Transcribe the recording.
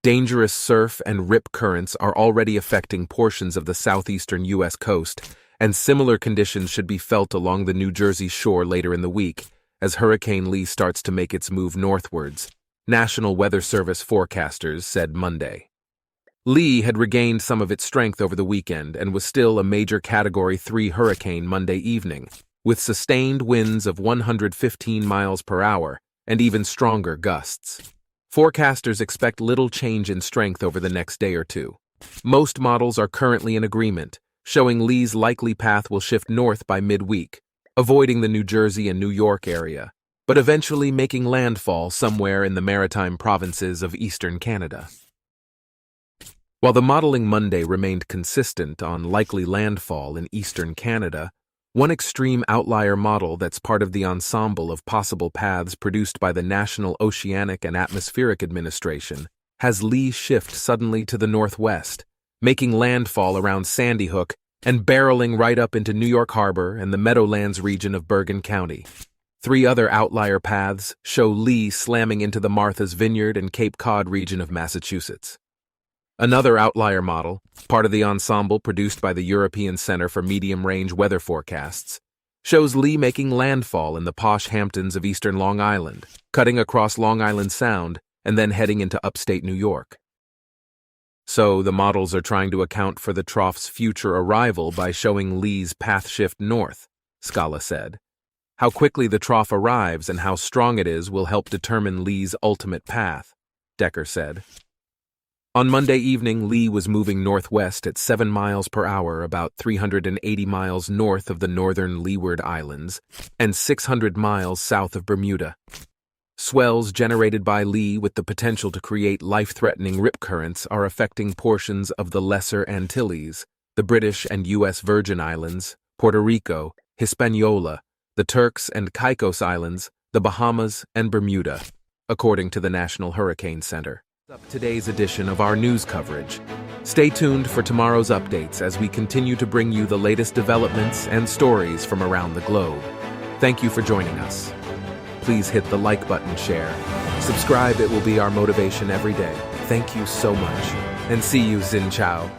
Dangerous surf and rip currents are already affecting portions of the southeastern U.S. coast, and similar conditions should be felt along the New Jersey shore later in the week as Hurricane Lee starts to make its move northwards, National Weather Service forecasters said Monday. Lee had regained some of its strength over the weekend and was still a major Category 3 hurricane Monday evening, with sustained winds of 115 miles per hour and even stronger gusts. Forecasters expect little change in strength over the next day or two. Most models are currently in agreement, showing Lee's likely path will shift north by midweek, avoiding the New Jersey and New York area, but eventually making landfall somewhere in the maritime provinces of eastern Canada. While the modeling Monday remained consistent on likely landfall in eastern Canada, one extreme outlier model that's part of the ensemble of possible paths produced by the National Oceanic and Atmospheric Administration has Lee shift suddenly to the northwest, making landfall around Sandy Hook and barreling right up into New York Harbor and the Meadowlands region of Bergen County. 3 other outlier paths show Lee slamming into the Martha's Vineyard and Cape Cod region of Massachusetts. Another outlier model, part of the ensemble produced by the European Center for Medium-Range Weather Forecasts, shows Lee making landfall in the posh Hamptons of eastern Long Island, cutting across Long Island Sound, and then heading into upstate New York. So the models are trying to account for the trough's future arrival by showing Lee's path shift north, Scala said. How quickly the trough arrives and how strong it is will help determine Lee's ultimate path, Decker said. On Monday evening, Lee was moving northwest at 7 miles per hour, about 380 miles north of the northern Leeward Islands and 600 miles south of Bermuda. Swells generated by Lee with the potential to create life-threatening rip currents are affecting portions of the Lesser Antilles, the British and U.S. Virgin Islands, Puerto Rico, Hispaniola, the Turks and Caicos Islands, the Bahamas, and Bermuda, according to the National Hurricane Center. Up today's edition of our news coverage. Stay tuned for tomorrow's updates as we continue to bring you the latest developments and stories from around the globe. Thank you for joining us. Please hit the like button, share, subscribe. It will be our motivation every day. Thank you so much, and see you, Xin Chao.